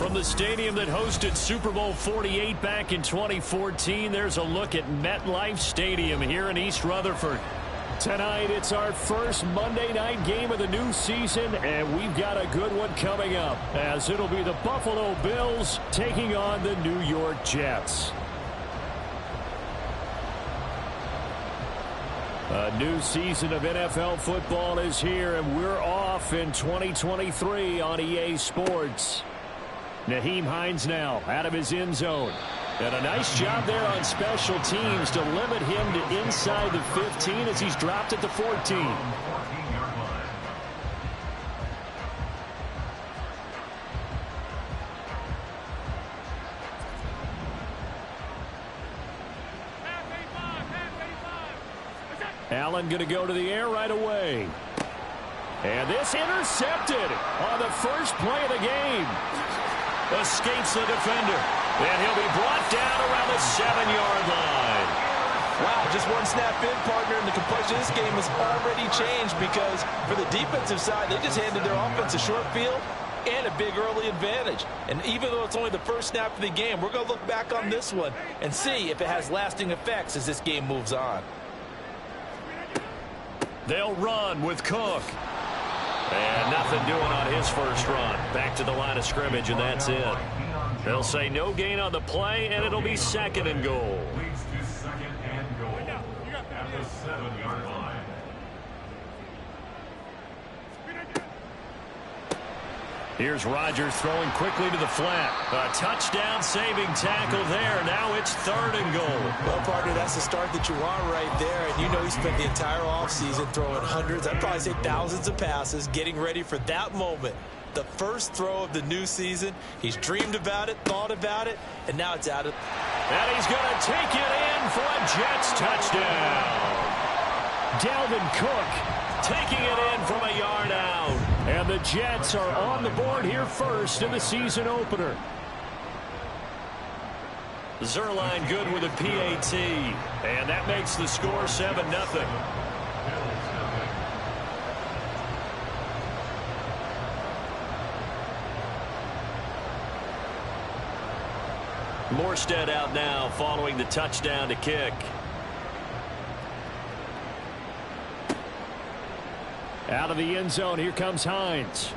From the stadium that hosted Super Bowl 48 back in 2014, there's a look at MetLife Stadium here in East Rutherford. Tonight, it's our first Monday night game of the new season, and we've got a good one coming up, as it'll be the Buffalo Bills taking on the New York Jets. A new season of NFL football is here, and we're off in 2023 on EA Sports. Naheem Hines now out of his end zone. And a nice job there on special teams to limit him to inside the 15 as he's dropped at the 14. Allen going to go to the air right away. And this intercepted on the first play of the game. Escapes the defender. And he'll be brought down around the 7-yard line. Wow, just one snap in, partner, and the complexion of this game has already changed because for the defensive side, they just handed their offense a short field and a big early advantage. And even though it's only the first snap of the game, we're going to look back on this one and see if it has lasting effects as this game moves on. They'll run with Cook. And nothing doing on his first run. Back to the line of scrimmage, and that's it. They'll say no gain on the play, and it'll be second and goal. At the 7-yard line. Here's Rodgers throwing quickly to the flat. A touchdown-saving tackle there. Now it's third and goal. Well, partner, that's the start that you want right there. And you know he spent the entire offseason throwing hundreds, I'd probably say thousands of passes, getting ready for that moment. The first throw of the new season. He's dreamed about it, thought about it, and now it's out of. And he's going to take it in for a Jets touchdown. Dalvin Cook taking it in from a yard out. And the Jets are on the board here first in the season opener. Zerline good with a PAT. And that makes the score 7-0. Morstead out now following the touchdown to kick. Out of the end zone, here comes Hines.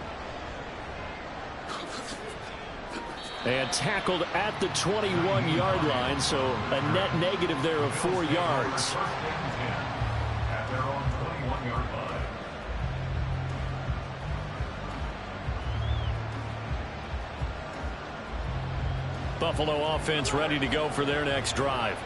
And tackled at the 21-yard line, so a net negative there of 4 yards. At their own 21-yard line. Buffalo offense ready to go for their next drive.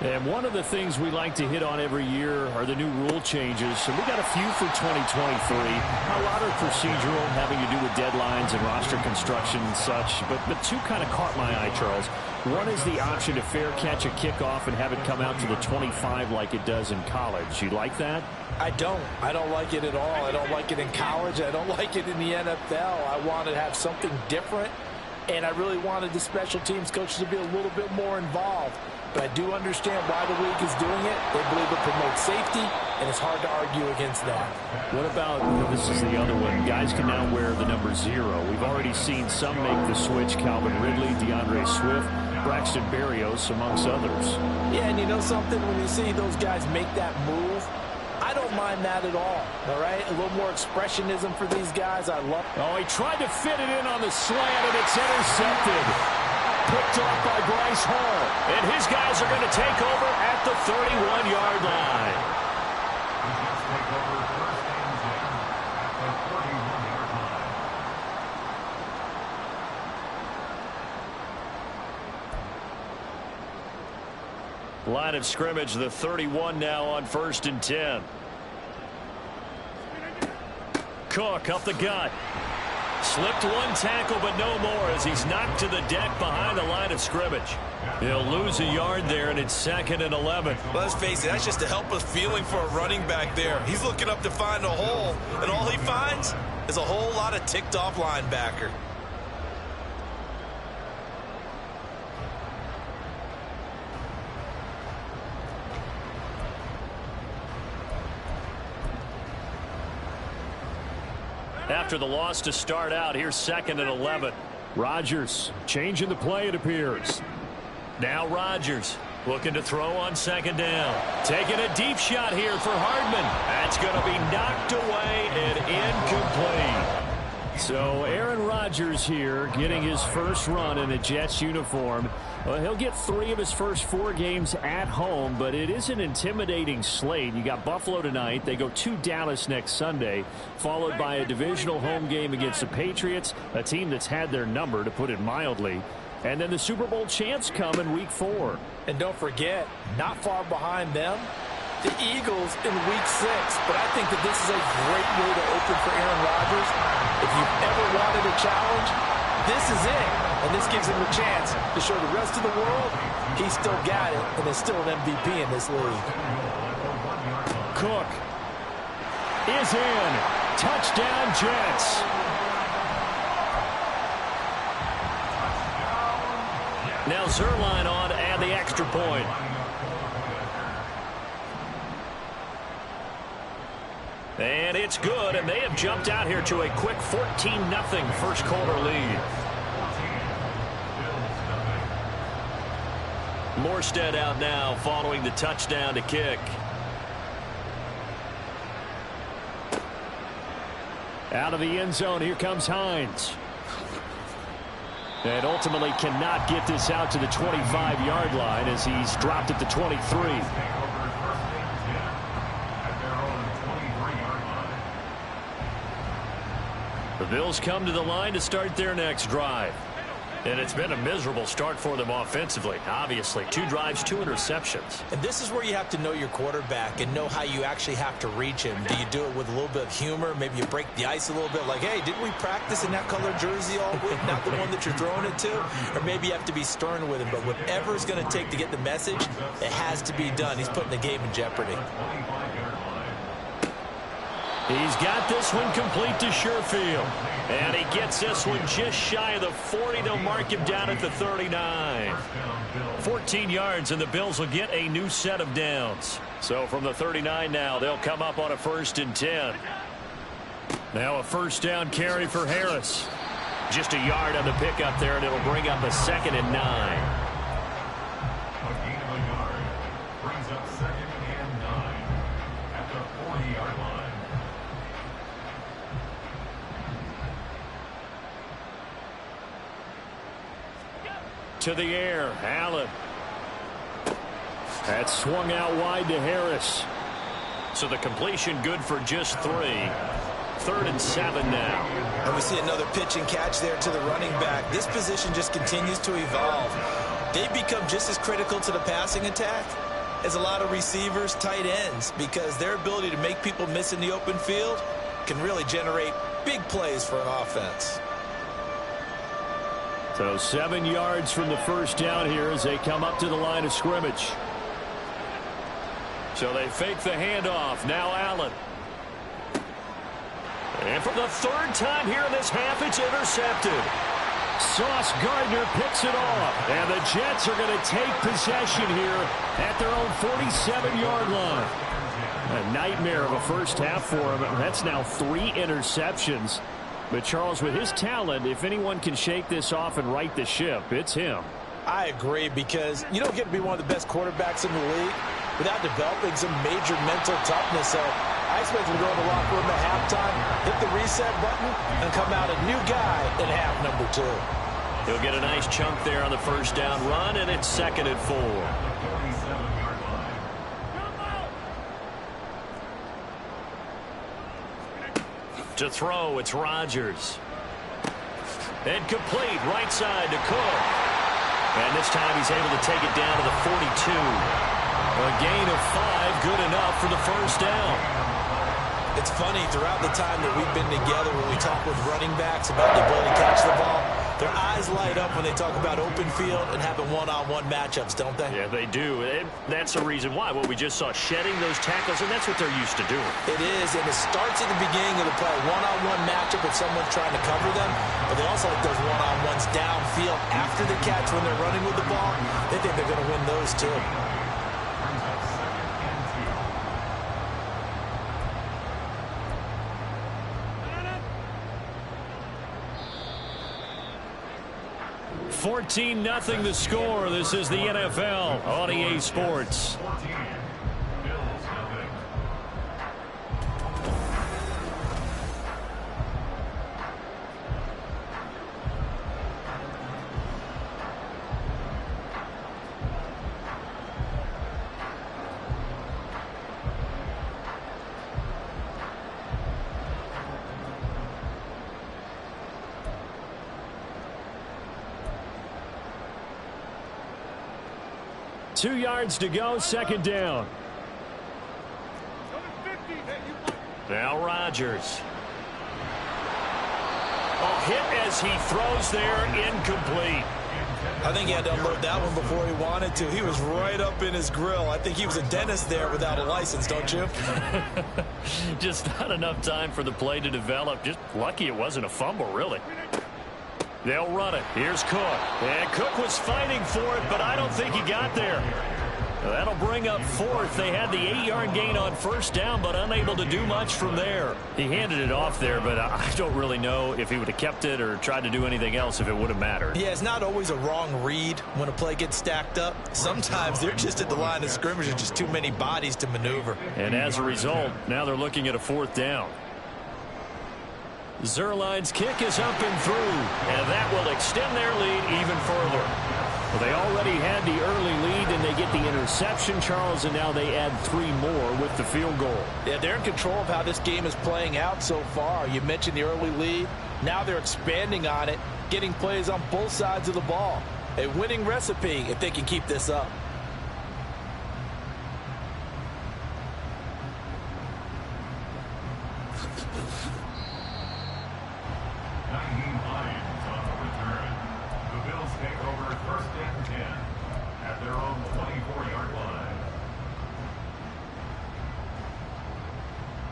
And one of the things we like to hit on every year are the new rule changes. So we got a few for 2023. A lot are procedural, having to do with deadlines and roster construction and such. But two kind of caught my eye, Charles. One is the option to fair catch a kickoff and have it come out to the 25 like it does in college. You like that? I don't like it at all. I don't like it in college. I don't like it in the NFL. I want to have something different. And I really wanted the special teams coaches to be a little bit more involved. But I do understand why the league is doing it. They believe it promotes safety, and it's hard to argue against that. What about, this is the other one, guys can now wear the number 0. We've already seen some make the switch. Calvin Ridley, DeAndre Swift, Braxton Berrios, amongst others. Yeah, and you know something? When you see those guys make that move, I don't mind that at all right? A little more expressionism for these guys. I love it. Oh, he tried to fit it in on the slant, and it's intercepted. Picked off by Bryce Hall. And his guys are going to take over at the 31-yard line. Line of scrimmage, the 31 now on 1st and 10. Cook up the gut. Slipped one tackle, but no more as he's knocked to the deck behind the line of scrimmage. He'll lose a yard there, and it's 2nd and 11. Let's face it, that's just a helpless feeling for a running back there. He's looking up to find a hole, and all he finds is a whole lot of ticked-off linebacker. After the loss to start out, here's 2nd and 11. Rodgers changing the play, it appears. Now Rodgers looking to throw on second down. Taking a deep shot here for Hardman. That's going to be knocked away and incomplete. So Aaron Rodgers here getting his first run in a Jets uniform. Well, he'll get 3 of his first 4 games at home, but it is an intimidating slate. You got Buffalo tonight. They go to Dallas next Sunday, followed by a divisional home game against the Patriots, a team that's had their number, to put it mildly. And then the Super Bowl champs come in week 4. And don't forget, not far behind them, the Eagles in week 6. But I think that this is a great way to open for Aaron Rodgers. If you've ever wanted a challenge, this is it. And this gives him a chance to show the rest of the world he's still got it and is still an MVP in this league. Cook is in. Touchdown, Jets. Now Zerline on and the extra point. And it's good, and they have jumped out here to a quick 14-0 first quarter lead. Morstead out now following the touchdown to kick. Out of the end zone, here comes Hines. And ultimately cannot get this out to the 25-yard line as he's dropped at the 23. The Bills come to the line to start their next drive. And it's been a miserable start for them offensively. Obviously, 2 drives, 2 interceptions. And this is where you have to know your quarterback and know how you actually have to reach him. Do you do it with a little bit of humor? Maybe you break the ice a little bit, like, hey, didn't we practice in that color jersey all week? Not the one that you're throwing it to? Or maybe you have to be stern with him. But whatever it's going to take to get the message, it has to be done. He's putting the game in jeopardy. He's got this one complete to Sherfield. And he gets this one just shy of the 40. They'll mark him down at the 39. 14 yards, and the Bills will get a new set of downs. So from the 39 now, they'll come up on a 1st and 10. Now a first down carry for Harris. Just a yard on the pickup there, and it'll bring up a 2nd and 9. A gain of a yard brings up 2nd and 9 at the 40-yard line. To the air, Allen. That swung out wide to Harris. So the completion good for just 3. 3rd and 7 now. And we see another pitch and catch there to the running back. This position just continues to evolve. They become just as critical to the passing attack as a lot of receivers, tight ends, because their ability to make people miss in the open field can really generate big plays for an offense. So 7 yards from the first down here as they come up to the line of scrimmage. So they fake the handoff. Now Allen. And for the 3rd time here in this half, it's intercepted. Sauce Gardner picks it off. And the Jets are going to take possession here at their own 47-yard line. A nightmare of a first half for him. That's now 3 interceptions. But, Charles, with his talent, if anyone can shake this off and right the ship, it's him. I agree, because you don't get to be one of the best quarterbacks in the league without developing some major mental toughness. So I expect him to go in the locker room at halftime, hit the reset button, and come out a new guy in half number 2. He'll get a nice chunk there on the first down run, and it's 2nd and 4. To throw, it's Rodgers. And complete, right side to Cook. And this time he's able to take it down to the 42. A gain of 5, good enough for the first down. It's funny, throughout the time that we've been together, when we talk with running backs about the ability to catch the ball, their eyes light up when they talk about open field and having one-on-one matchups, don't they? Yeah, they do. And that's the reason why. Well, we just saw shedding those tackles, and that's what they're used to doing. It is, and it starts at the beginning of the play. One-on-one matchup if someone's trying to cover them, but they also like those one-on-ones downfield after the catch when they're running with the ball. They think they're going to win those too. 14-0 the score. This is the NFL on EA Sports. 14. Bills nothing. Two yards to go, second down. Now Rodgers. A hit as he throws there, incomplete. I think he had to unload that one before he wanted to. He was right up in his grill. I think he was a dentist there without a license, don't you? Just not enough time for the play to develop. Just lucky it wasn't a fumble, really. They'll run it. Here's Cook. And Cook was fighting for it, but I don't think he got there. That'll bring up fourth. They had the 8-yard gain on first down, but unable to do much from there. He handed it off there, but I don't really know if he would have kept it or tried to do anything else if it would have mattered. Yeah, it's not always a wrong read when a play gets stacked up. Sometimes they're just at the line of scrimmage and just too many bodies to maneuver. And as a result, now they're looking at a fourth down. Zerline's kick is up and through, and that will extend their lead even further. Well, they already had the early lead, and they get the interception, Charles, and now they add 3 more with the field goal. Yeah, they're in control of how this game is playing out so far. You mentioned the early lead. Now they're expanding on it, getting plays on both sides of the ball. A winning recipe if they can keep this up.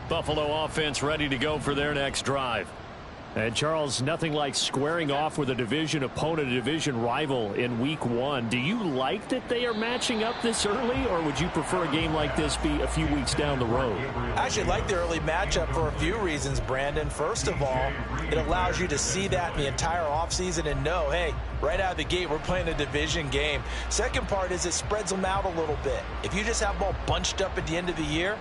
Buffalo offense ready to go for their next drive. And Charles, nothing like squaring off with a division opponent, a division rival in week 1. Do you like that they are matching up this early, or would you prefer a game like this be a few weeks down the road? I actually like the early matchup for a few reasons, Brandon. First of all, it allows you to see that in the entire offseason and know, hey, right out of the gate, we're playing a division game. Second part is it spreads them out a little bit. If you just have them all bunched up at the end of the year,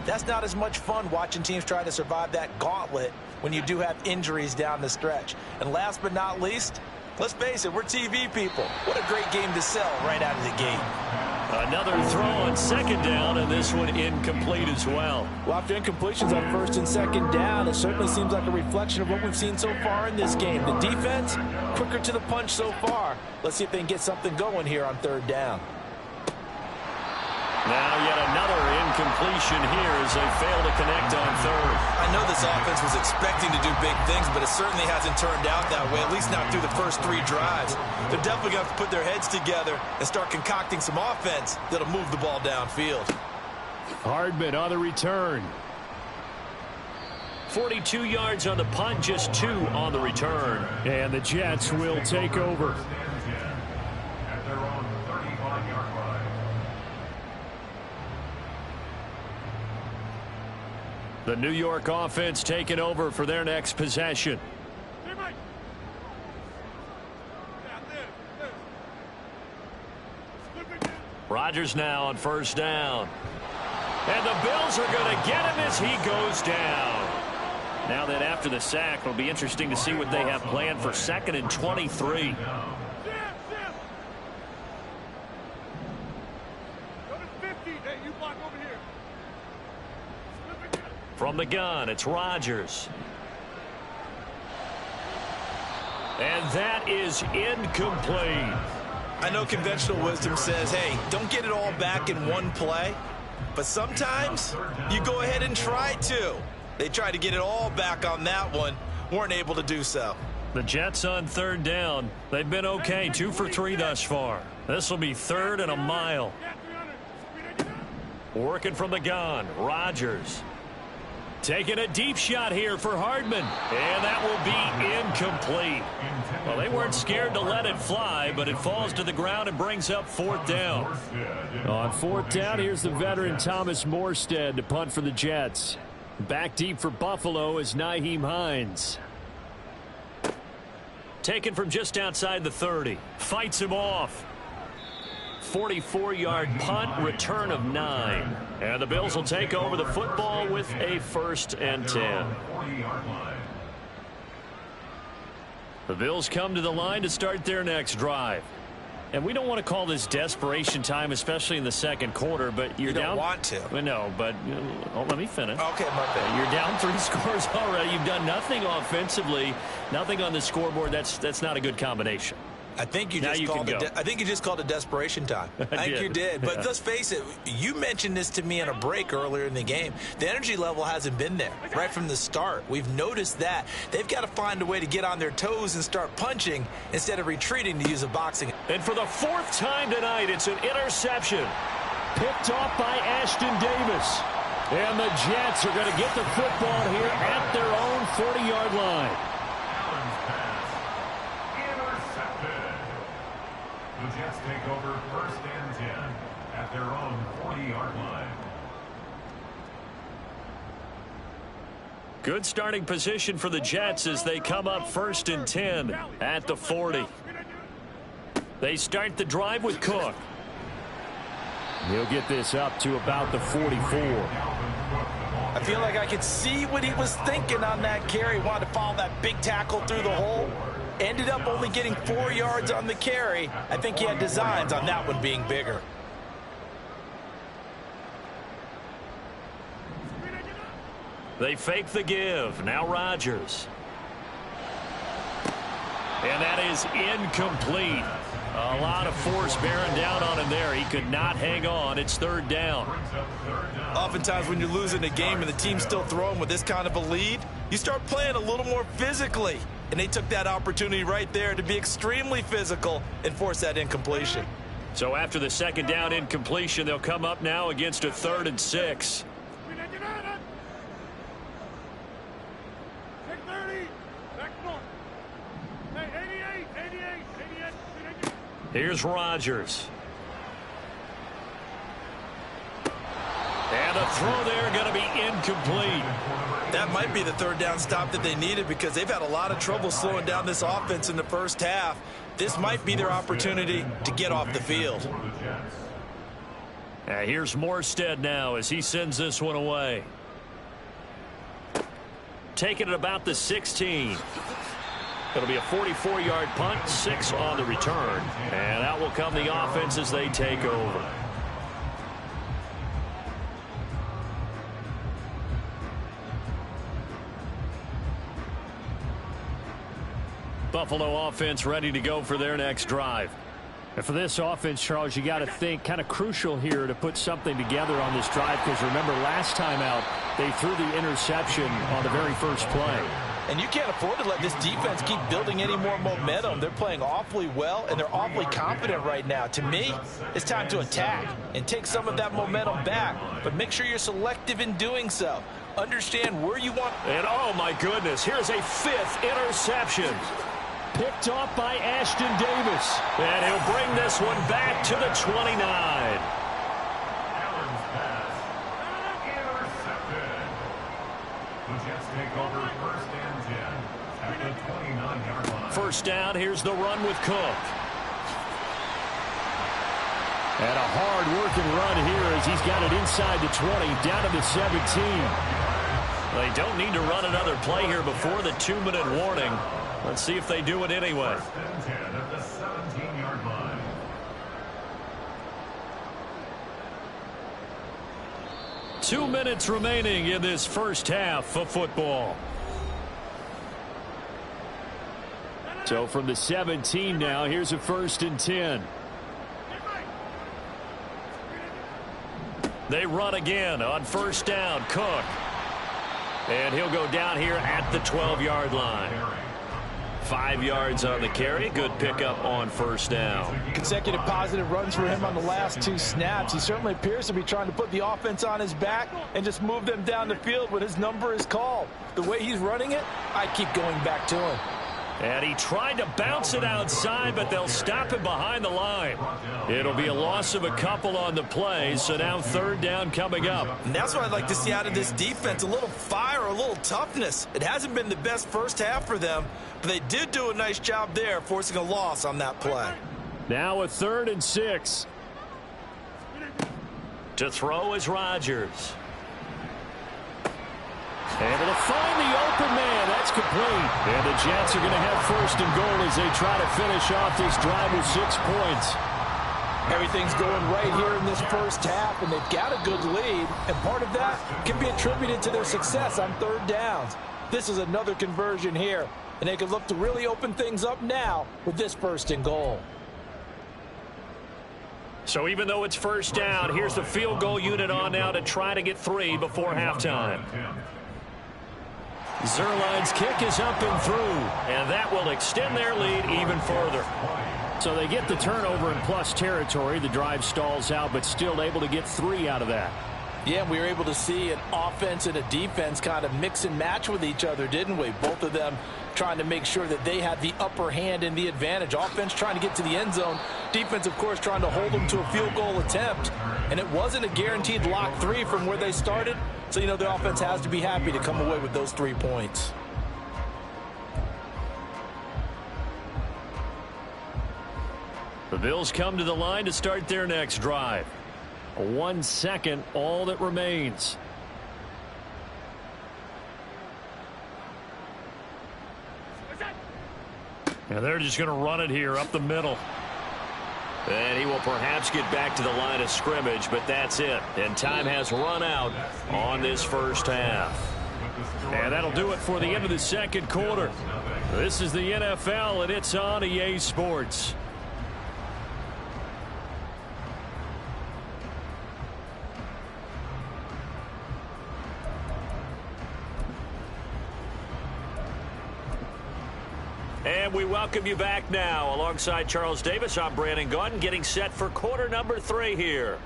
that's not as much fun watching teams try to survive that gauntlet when you do have injuries down the stretch. And last but not least, let's face it, we're TV people. What a great game to sell right out of the gate. Another throw on second down, and this one incomplete as well. Well, after incompletions on first and second down, it certainly seems like a reflection of what we've seen so far in this game. The defense, quicker to the punch so far. Let's see if they can get something going here on third down. Now yet another incompletion here as they fail to connect on third. I know this offense was expecting to do big things, but it certainly hasn't turned out that way, at least not through the first 3 drives. They're definitely going to have to put their heads together and start concocting some offense that'll move the ball downfield. Hardman on the return. 42 yards on the punt, just 2 on the return. And the Jets will take over. At their own 35-yard line. The New York offense taking over for their next possession. Rodgers now on first down. And the Bills are going to get him as he goes down. Now that after the sack, it'll be interesting to see what they have planned for 2nd and 23. From the gun, it's Rodgers. And that is incomplete. I know conventional wisdom says, hey, don't get it all back in one play. But sometimes you go ahead and try to. They tried to get it all back on that one. Weren't able to do so. The Jets on third down. They've been okay, 2 for 3 thus far. This will be 3rd and a mile. Working from the gun, Rodgers. Taking a deep shot here for Hardman. And that will be incomplete. Well, they weren't scared to let it fly, but it falls to the ground and brings up 4th down. On 4th down, here's the veteran Thomas Morstead to punt for the Jets. Back deep for Buffalo is Nyheim Hines. Taken from just outside the 30. Fights him off. 44-yard punt, return of 9. And the Bills will take over the football with a 1st and 10. The Bills come to the line to start their next drive. And we don't want to call this desperation time, especially in the second quarter, but you're down. You don't want to. Well, no, but let me finish. Okay, my bad. You're down 3 scores already. You've done nothing offensively, nothing on the scoreboard. That's not a good combination. I think you just called it desperation time. I think you did. But let's face it, you mentioned this to me in a break earlier in the game. The energy level hasn't been there right from the start. We've noticed that. They've got to find a way to get on their toes and start punching instead of retreating to use a boxing. And for the 4th time tonight, it's an interception. Picked off by Ashton Davis. And the Jets are going to get the football here at their own 40-yard line. The Jets take over 1st and 10 at their own 40-yard line. Good starting position for the Jets as they come up 1st and 10 at the 40. They start the drive with Cook. He'll get this up to about the 44. I feel like I could see what he was thinking on that carry. Wanted to follow that big tackle through the hole. Ended up only getting 4 yards on the carry. I think he had designs on that one being bigger. They fake the give. Now Rodgers. And that is incomplete. A lot of force bearing down on him there. He could not hang on. It's 3rd down. Oftentimes when you're losing a game and the team's still throwing with this kind of a lead, you start playing a little more physically. And they took that opportunity right there to be extremely physical and force that incompletion. So after the 2nd down incompletion, they'll come up now against a 3rd and 6. Here's Rodgers. And a throw there going to be incomplete. That might be the 3rd down stop that they needed because they've had a lot of trouble slowing down this offense in the first half. This might be their opportunity to get off the field. Here's Morstead now as he sends this one away. Taking it about the 16. It'll be a 44-yard punt, 6 on the return. And out will come the offense as they take over. Buffalo offense ready to go for their next drive. And for this offense, Charles, you got to think kind of crucial here to put something together on this drive because remember last time out they threw the interception on the very first play. And you can't afford to let this defense keep building any more momentum. They're playing awfully well, and they're awfully confident right now. To me, it's time to attack and take some of that momentum back, but make sure you're selective in doing so. Understand where you want. And oh my goodness, here's a 5th interception. Picked off by Ashton Davis. And he'll bring this one back to the 29. Allen's pass. Intercepted. The Jets take over 1st and 10 at the 29-yard line. 1st down, here's the run with Cook. And a hard-working run here as he's got it inside the 20, down to the 17. They don't need to run another play here before the 2-minute warning. Let's see if they do it anyway. 1st and 10 at the 17-yard line. Two minutes remaining in this first half of football. So from the 17 now, here's a 1st and 10. They run again on 1st down. Cook. And he'll go down here at the 12-yard line. 5 yards on the carry. Good pickup on 1st down. Consecutive positive runs for him on the last 2 snaps. He certainly appears to be trying to put the offense on his back and just move them down the field when his number is called. The way he's running it, I keep going back to him. And he tried to bounce it outside, but they'll stop him behind the line. It'll be a loss of a couple on the play, so now third down coming up. And that's what I'd like to see out of this defense, a little fire, a little toughness. It hasn't been the best first half for them, but they did do a nice job there, forcing a loss on that play. Now a 3rd and 6. To throw is Rodgers. Able to find the open man. That's complete. And the Jets are going to have 1st and goal as they try to finish off this drive with 6 points. Everything's going right here in this first half, and they've got a good lead, and part of that can be attributed to their success on 3rd downs. This is another conversion here, and they can look to really open things up now with this 1st and goal. So even though it's 1st down, here's the field goal unit on now to try to get 3 before halftime. Zerline's kick is up and through, and that will extend their lead even further. So they get the turnover in plus territory. The drive stalls out, but still able to get 3 out of that. Yeah, we were able to see an offense and a defense kind of mix and match with each other, didn't we? Both of them trying to make sure that they had the upper hand and the advantage. Offense trying to get to the end zone. Defense, of course, trying to hold them to a field goal attempt. And it wasn't a guaranteed lock 3 from where they started. So, you know, the offense has to be happy to come away with those 3 points. The Bills come to the line to start their next drive. 1 second, all that remains. And they're just going to run it here up the middle. And he will perhaps get back to the line of scrimmage, but that's it. And time has run out on this first half. And that'll do it for the end of the second quarter. This is the NFL, and it's on EA Sports. And we welcome you back now. Alongside Charles Davis, I'm Brandon Gaudin, getting set for quarter number 3 here.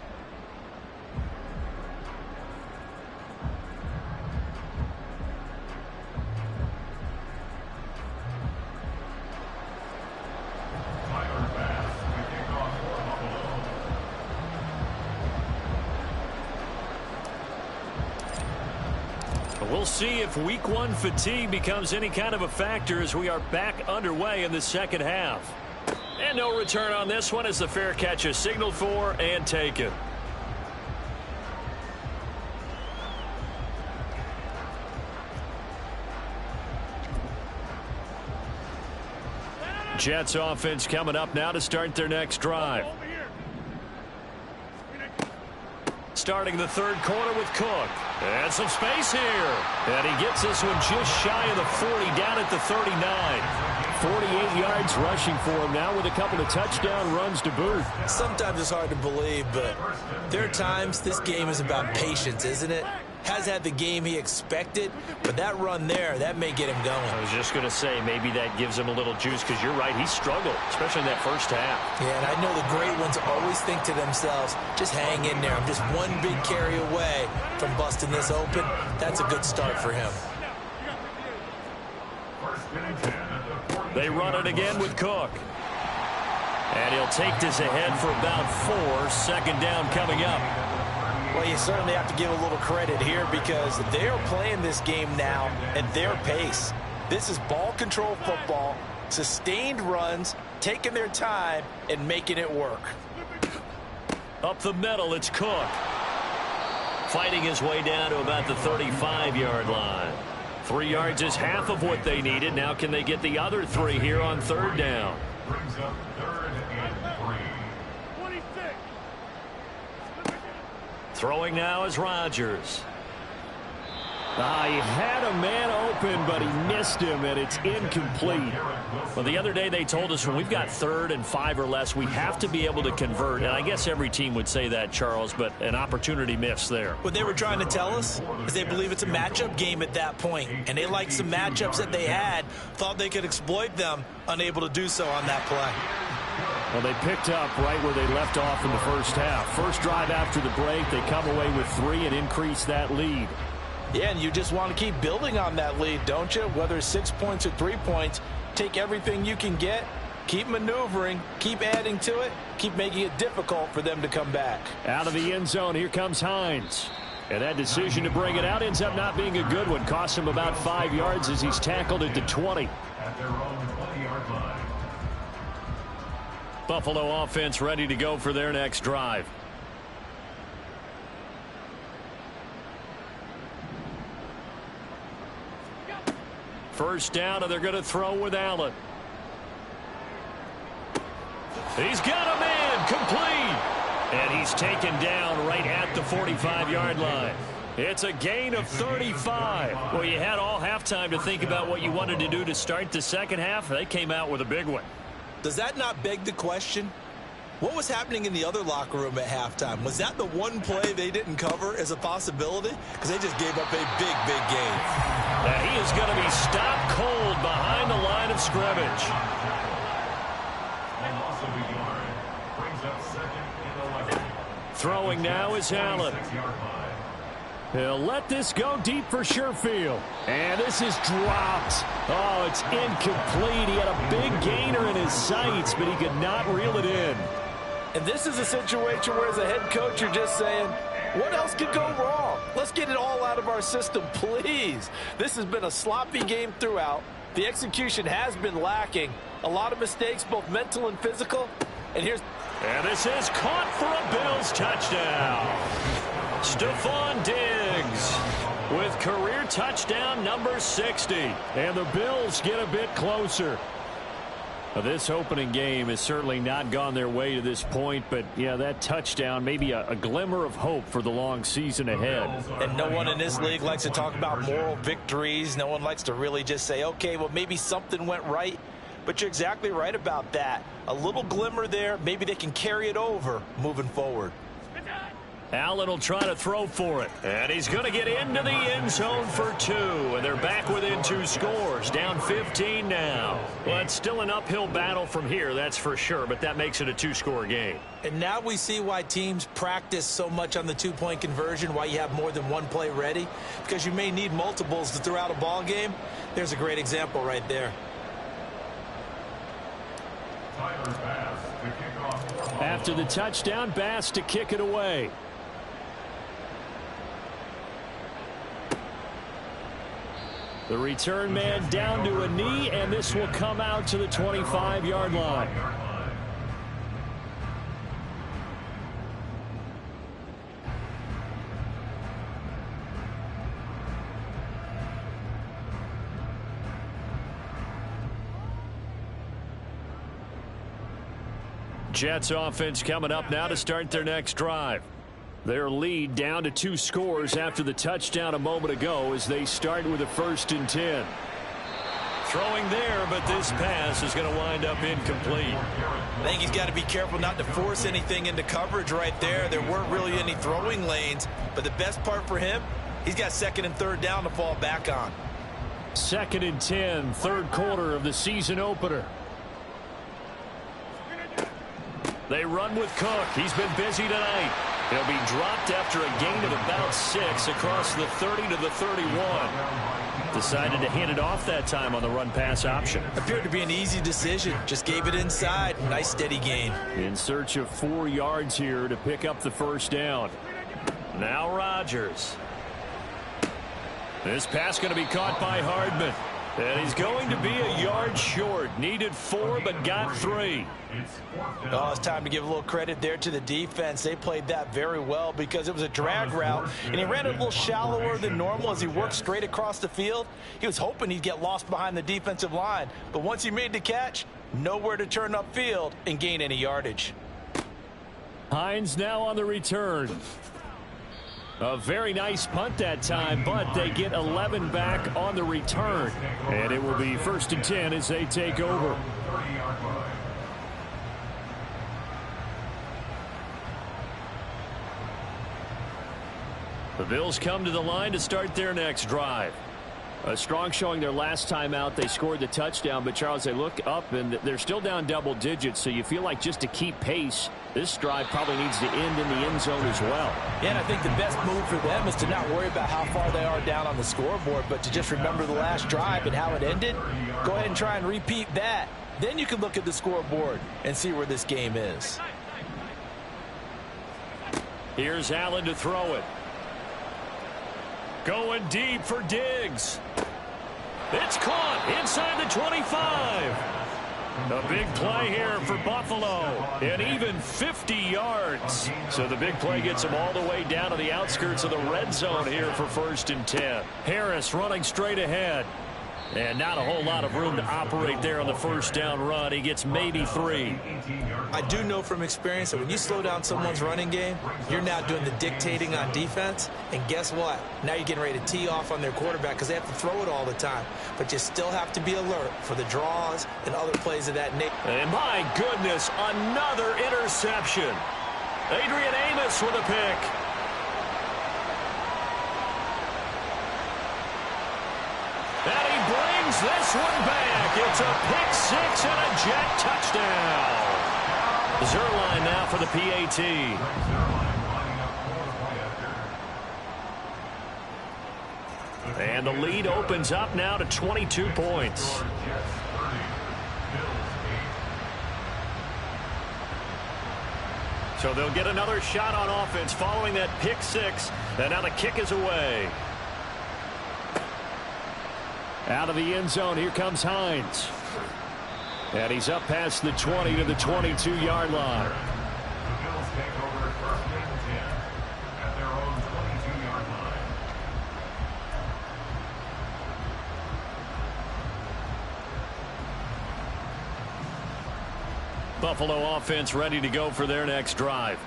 We'll see if week 1 fatigue becomes any kind of a factor as we are back underway in the second half. And no return on this one as the fair catch is signaled for and taken. Jets offense coming up now to start their next drive. Starting the third quarter with Cook. And some space here. And he gets this one just shy of the 40, down at the 39. 48 yards rushing for him now with a couple of touchdown runs to boot. Sometimes it's hard to believe, but there are times this game is about patience, isn't it? Has had the game he expected, but that run there, that may get him going. I was just going to say, maybe that gives him a little juice, because you're right, he struggled, especially in that first half. Yeah, and I know the great ones always think to themselves, just hang in there. I'm just one big carry away from busting this open. That's a good start for him. They run it again with Cook. And he'll take this ahead for about 4. Second down coming up. Well, you certainly have to give a little credit here because they're playing this game now at their pace. This is ball control football, sustained runs, taking their time, and making it work. Up the middle, it's Cook. Fighting his way down to about the 35-yard line. 3 yards is half of what they needed. Now can they get the other 3 here on third down? Brings up 3rd and 3. Throwing now is Rodgers. He had a man open, but he missed him, and it's incomplete. Well, the other day they told us when we've got 3rd and 5 or less, we have to be able to convert. And I guess every team would say that, Charles, but an opportunity missed there. What they were trying to tell us is they believe it's a matchup game at that point, and they liked some matchups that they had, thought they could exploit them, unable to do so on that play. Well, they picked up right where they left off in the first half. First drive after the break, they come away with 3 and increase that lead. Yeah, and you just want to keep building on that lead, don't you? Whether it's 6 points or 3 points, take everything you can get, keep maneuvering, keep adding to it, keep making it difficult for them to come back. Out of the end zone, here comes Hines. And that decision to bring it out ends up not being a good one. Cost him about 5 yards as he's tackled at the 20. At their own 20-yard line. Buffalo offense ready to go for their next drive. First down, and they're going to throw with Allen. He's got a man complete. And he's taken down right at the 45-yard line. It's a gain of 35. Well, you had all halftime to think about what you wanted to do to start the second half. They came out with a big one. Does that not beg the question? What was happening in the other locker room at halftime? Was that the one play they didn't cover as a possibility? Because they just gave up a big, big gain. And he is going to be stopped cold behind the line of scrimmage. And also the yard. Brings up second and 11. Throwing now is Allen. 26-yard line. He'll let this go deep for Sherfield. And this is dropped. Oh, it's incomplete. He had a big gainer in his sights, but he could not reel it in. And this is a situation where, as a head coach, you're just saying, what else could go wrong? Let's get it all out of our system, please. This has been a sloppy game throughout. The execution has been lacking. A lot of mistakes, both mental and physical. And this is caught for a Bills touchdown. Stephon Diggs with career touchdown number 60. And the Bills get a bit closer. This opening game has certainly not gone their way to this point, but yeah, that touchdown may be a glimmer of hope for the long season ahead. And no one in this league likes to talk about moral victories. No one likes to really just say, okay, well, maybe something went right. But you're exactly right about that. A little glimmer there. Maybe they can carry it over moving forward. Allen will try to throw for it. And he's going to get into the end zone for 2. And they're back within 2 scores. Down 15 now. Well, it's still an uphill battle from here, that's for sure. But that makes it a 2-score game. And now we see why teams practice so much on the 2-point conversion, why you have more than one play ready. Because you may need multiples to throw out a ball game. There's a great example right there. After the touchdown, Bass to kick it away. The return man down to a knee, and this will come out to the 25-yard line. Jets offense coming up now to start their next drive. Their lead down to 2 scores after the touchdown a moment ago as they start with a 1st and 10. Throwing there, but this pass is going to wind up incomplete. I think he's got to be careful not to force anything into coverage right there. There weren't really any throwing lanes, but the best part for him, he's got 2nd and 3rd down to fall back on. 2nd and 10, 3rd quarter of the season opener. They run with Cook. He's been busy tonight. He'll be dropped after a gain of about 6 across the 30 to the 31. Decided to hand it off that time on the run-pass option. Appeared to be an easy decision. Just gave it inside. Nice steady gain. In search of 4 yards here to pick up the 1st down. Now Rodgers. This pass going to be caught by Hardman. And he's going to be a yard short. Needed 4, but got 3. Oh, it's time to give a little credit there to the defense. They played that very well because it was a drag route, and he ran it a little shallower than normal as he worked straight across the field. He was hoping he'd get lost behind the defensive line, but once he made the catch, nowhere to turn upfield and gain any yardage. Hines now on the return. A very nice punt that time, but they get 11 back on the return. And it will be 1st and 10 as they take over. The Bills come to the line to start their next drive. A strong showing their last time out. They scored the touchdown, but Charles, they look up and they're still down double digits, so you feel like just to keep pace, this drive probably needs to end in the end zone as well. Yeah, and I think the best move for them is to not worry about how far they are down on the scoreboard, but to just remember the last drive and how it ended. Go ahead and try and repeat that. Then you can look at the scoreboard and see where this game is. Here's Allen to throw it. Going deep for Diggs. It's caught inside the 25. A big play here for Buffalo. And even 50 yards. So the big play gets them all the way down to the outskirts of the red zone here for 1st and 10. Harris running straight ahead. And not a whole lot of room to operate there on the first down run. He gets maybe 3. I do know from experience that when you slow down someone's running game, you're now doing the dictating on defense. And guess what? Now you're getting ready to tee off on their quarterback because they have to throw it all the time. But you still have to be alert for the draws and other plays of that nature. And my goodness, another interception. Adrian Amos with a pick. And he brings this one back. It's a pick 6 and a Jet touchdown. Zerline now for the PAT. And the lead opens up now to 22 points. So they'll get another shot on offense following that pick 6. And now the kick is away. Out of the end zone, here comes Hines. And he's up past the 20 to the 22-yard line. The Bills take over 1st and 10 at their own 22-yard line. Buffalo offense ready to go for their next drive.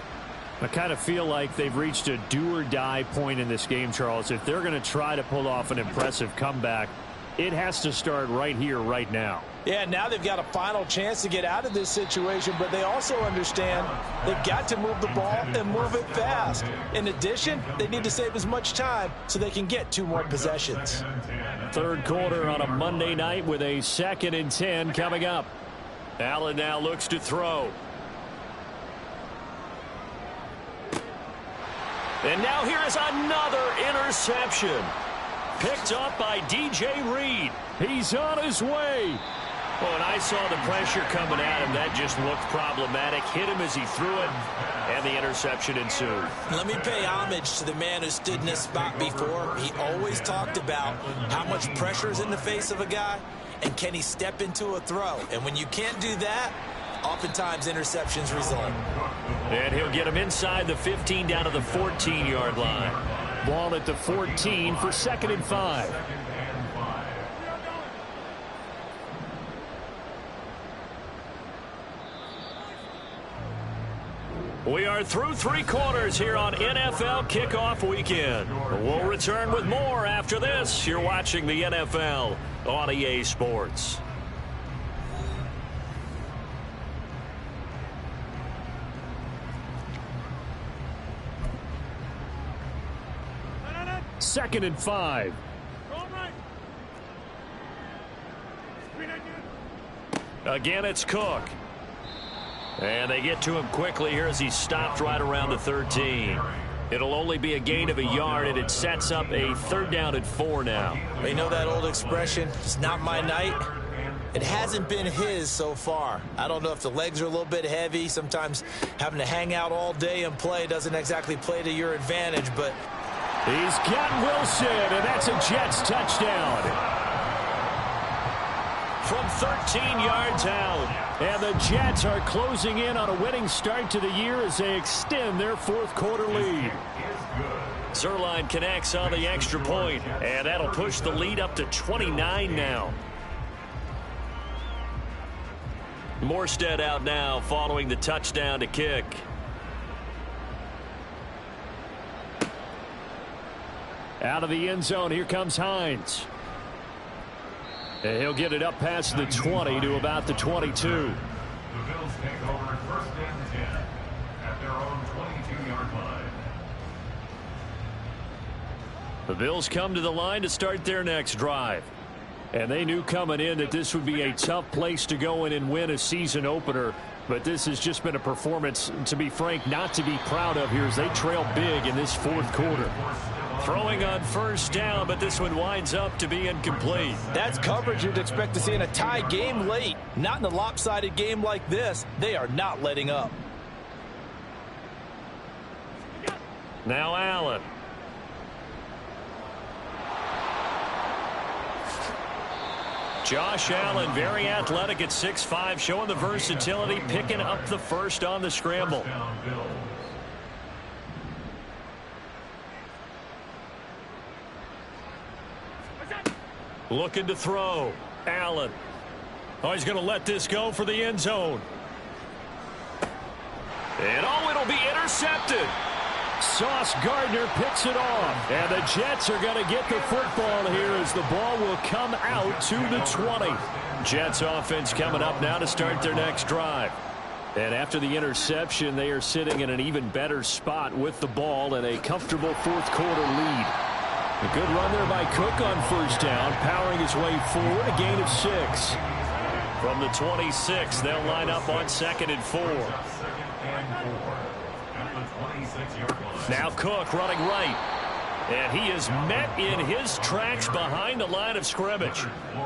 I kind of feel like they've reached a do-or-die point in this game, Charles. If they're going to try to pull off an impressive comeback, it has to start right here, right now. Yeah, now they've got a final chance to get out of this situation, but they also understand they've got to move the ball and move it fast. In addition, they need to save as much time so they can get 2 more possessions. 3rd quarter on a Monday night with a 2nd and 10 coming up. Allen now looks to throw. And now here is another interception. Picked up by DJ Reed. He's on his way. Oh, and I saw the pressure coming at him. That just looked problematic. Hit him as he threw it, and the interception ensued. Let me pay homage to the man who stood in this spot before. He always talked about how much pressure is in the face of a guy, and can he step into a throw. And when you can't do that, oftentimes interceptions result. And he'll get him inside the 15 down to the 14-yard line. Ball at the 14 for 2nd and 5. We are through 3 quarters here on NFL Kickoff Weekend. We'll return with more after this. You're watching the NFL on EA Sports. Second and 5. Again, it's Cook. And they get to him quickly here as he stopped right around the 13. It'll only be a gain of a yard, and it sets up a 3rd down and 4 now. You know that old expression, it's not my night? It hasn't been his so far. I don't know if the legs are a little bit heavy. Sometimes having to hang out all day and play doesn't exactly play to your advantage, but he's got Wilson, and that's a Jets touchdown. From 13 yards out. And the Jets are closing in on a winning start to the year as they extend their 4th quarter lead. Zerline connects on the extra point, and that'll push the lead up to 29 now. Morstead out now following the touchdown to kick. Out of the end zone, here comes Hines. And he'll get it up past the 20 to about the 22. The Bills take over 1st and 10 at their own 22-yard line. The Bills come to the line to start their next drive. And they knew coming in that this would be a tough place to go in and win a season opener. But this has just been a performance, to be frank, not to be proud of here as they trail big in this fourth quarter. Throwing on first down, but this one winds up to be incomplete. That's coverage you'd expect to see in a tie game late. Not in a lopsided game like this. They are not letting up. Now Allen. Josh Allen, very athletic at 6'5", showing the versatility, picking up the first on the scramble. Looking to throw. Allen. Oh, he's going to let this go for the end zone. And oh, it'll be intercepted. Sauce Gardner picks it off. And the Jets are going to get the football here as the ball will come out to the 20. Jets offense coming up now to start their next drive. And after the interception, they are sitting in an even better spot with the ball and a comfortable fourth quarter lead. A good run there by Cook on first down, powering his way forward, a gain of 6. From the 26, they'll line up on 2nd and 4. Now Cook running right. And he is met in his tracks behind the line of scrimmage.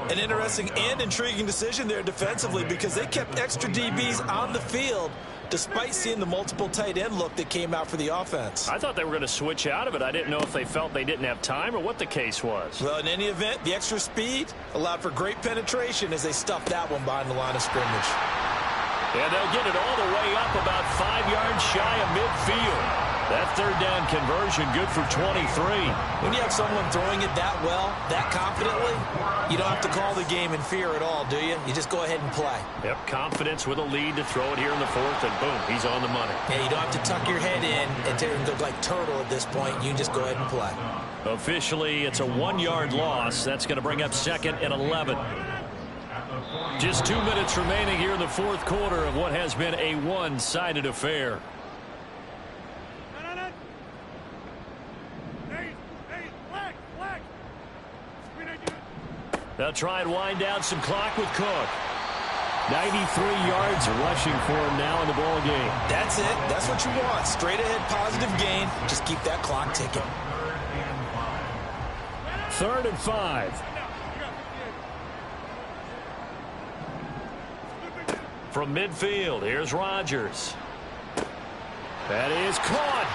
An interesting and intriguing decision there defensively because they kept extra DBs on the field despite seeing the multiple tight end look that came out for the offense. I thought they were going to switch out of it. I didn't know if they felt they didn't have time or what the case was. Well, in any event, the extra speed allowed for great penetration as they stuffed that one behind the line of scrimmage. And they'll get it all the way up about 5 yards shy of midfield. That third down conversion good for 23. When you have someone throwing it that well, that confidently, you don't have to call the game in fear at all, do you? You just go ahead and play. Yep, confidence with a lead to throw it here in the fourth, and boom, he's on the money. Yeah, you don't have to tuck your head in and look like turtle at this point. You can just go ahead and play. Officially, it's a 1-yard loss. That's going to bring up 2nd and 11. Just 2 minutes remaining here in the fourth quarter of what has been a one-sided affair. They'll try and wind down some clock with Cook. 93 yards rushing for him now in the ball game. That's it. That's what you want. Straight ahead positive gain. Just keep that clock ticking. 3rd and 5. From midfield, here's Rodgers. That is caught.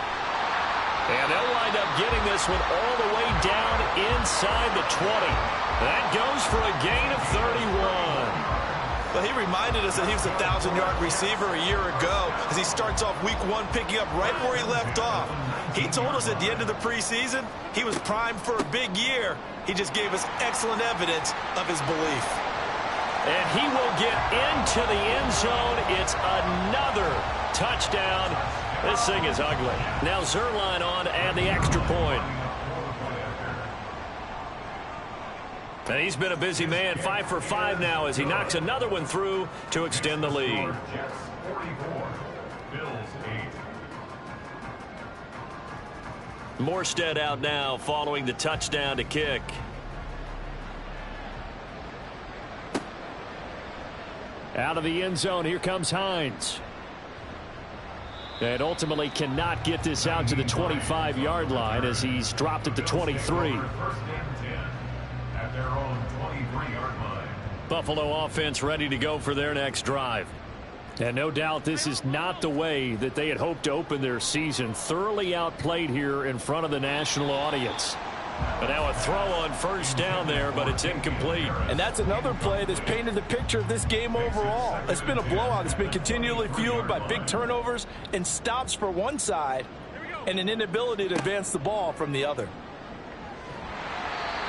And they'll wind up getting this one all the way down inside the 20. That goes for a gain of 31. Well, he reminded us that he was a 1,000-yard receiver a year ago as he starts off week 1 picking up right where he left off. He told us at the end of the preseason he was primed for a big year. He just gave us excellent evidence of his belief. And he will get into the end zone. It's another touchdown. This thing is ugly. Now Zerline on and the extra point. And he's been a busy man, 5 for 5 now as he knocks another one through to extend the lead. Morstead out now following the touchdown to kick. Out of the end zone, here comes Hines. And ultimately cannot get this out to the 25-yard line as he's dropped at the 23. Their own 23-yard line. Buffalo offense ready to go for their next drive. And no doubt this is not the way that they had hoped to open their season. Thoroughly outplayed here in front of the national audience. But now a throw on first down there, but it's incomplete. And that's another play that's painted the picture of this game overall. It's been a blowout. It's been continually fueled by big turnovers and stops for one side and an inability to advance the ball from the other.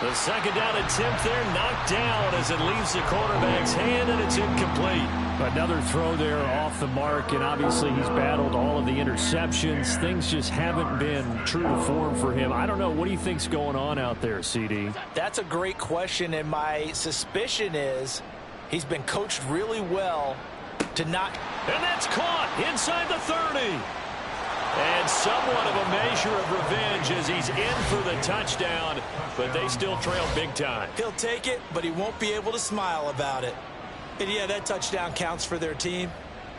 The second down attempt there knocked down as it leaves the quarterback's hand, and it's incomplete. Another throw there off the mark, and obviously he's battled all of the interceptions. Things just haven't been true to form for him. I don't know. What do you think's going on out there, CD? That's a great question, and my suspicion is he's been coached really well to not. And that's caught inside the 30. And somewhat of a measure of revenge as he's in for the touchdown, but they still trail big time. He'll take it, but he won't be able to smile about it. And yeah, that touchdown counts for their team,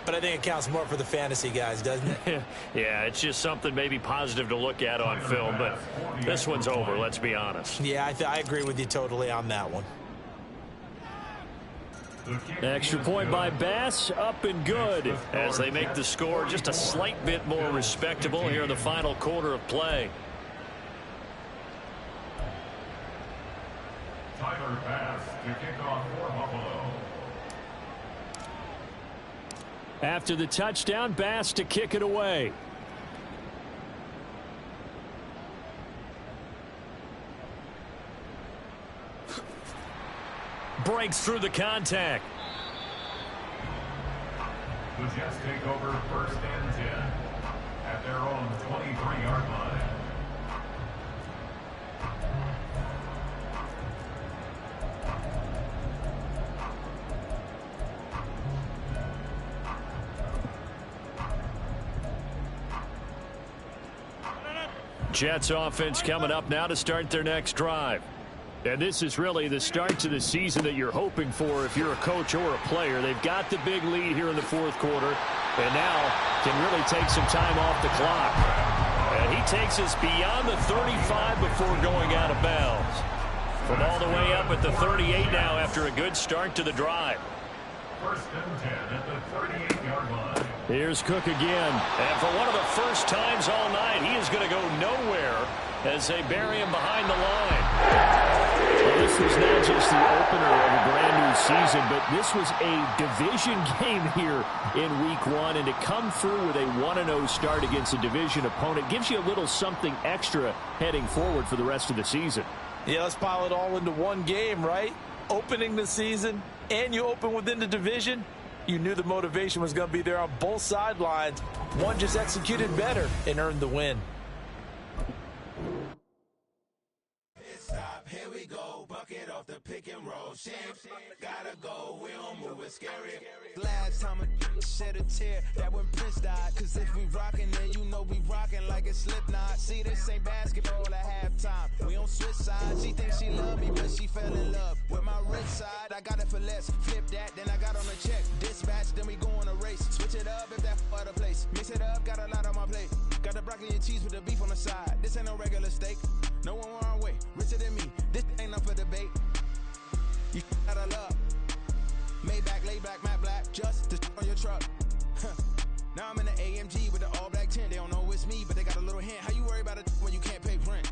but I think it counts more for the fantasy guys, doesn't it? Yeah, it's just something maybe positive to look at on film, but this one's over, let's be honest. Yeah, I agree with you totally on that one. Extra point by Bass, up and good, as they make the score just a slight bit more respectable here in the final quarter of play. Tyler Bass to kick off for Buffalo. After the touchdown, Bass to kick it away. Breaks through the contact. The Jets take over first and 10 at their own 23-yard line. Jets offense coming up now to start their next drive. And this is really the start to the season that you're hoping for if you're a coach or a player. They've got the big lead here in the fourth quarter, and now can really take some time off the clock. And he takes us beyond the 35 before going out of bounds. From all the way up at the 38 now after a good start to the drive. First and 10 at the 38-yard line. Here's Cook again. And for one of the first times all night, he is going to go nowhere as they bury him behind the line. Well, this was not just the opener of a brand new season, but this was a division game here in week one. And to come through with a 1-0 start against a division opponent gives you a little something extra heading forward for the rest of the season. Yeah, let's pile it all into one game, right? Opening the season, and you open within the division. You knew the motivation was going to be there on both sidelines. One just executed better and earned the win. Stop, here we go, bucket off the pick and roll. Shams, gotta go, we don't move it scary. Last time a shed a tear, that when Prince died. Cause if we rockin', then you know we rockin' like a Slipknot. See, this ain't basketball at halftime. We on switch sides, she thinks she love me, but she fell in love with my rich side. I got it for less, flip that, then I got on a check. Dispatch, then we go on a race. Switch it up if that other place. Mix it up, got a lot on my plate. Got the broccoli and cheese with the beef on the side. This ain't no regular steak. No one wrong way, richer than me. This ain't up for debate. You gotta love. Maybach, lay back, matte black, just to on your truck. Now I'm in the AMG with the all black tint. They don't know it's me, but they got a little hint. How you worry about it when you can't pay rent?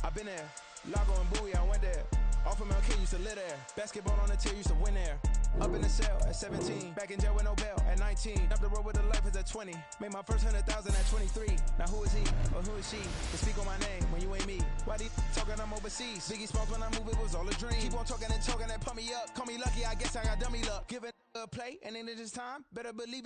I've been there. Lago and Bowie, I went there. Off of MLK, used to live there. Basketball on the tier, used to win there. Up in the cell at 17. Back in jail with no bail at 19. Up the road with the life is at 20. Made my first 100,000 at 23. Now who is he or who is she to speak on my name when you ain't me? Why they talking I'm overseas? Biggie Smalls when I move, it was all a dream. Keep on talking and pump me up. Call me lucky, I guess I got dummy luck. Give it a play and then it is time. Better believe it.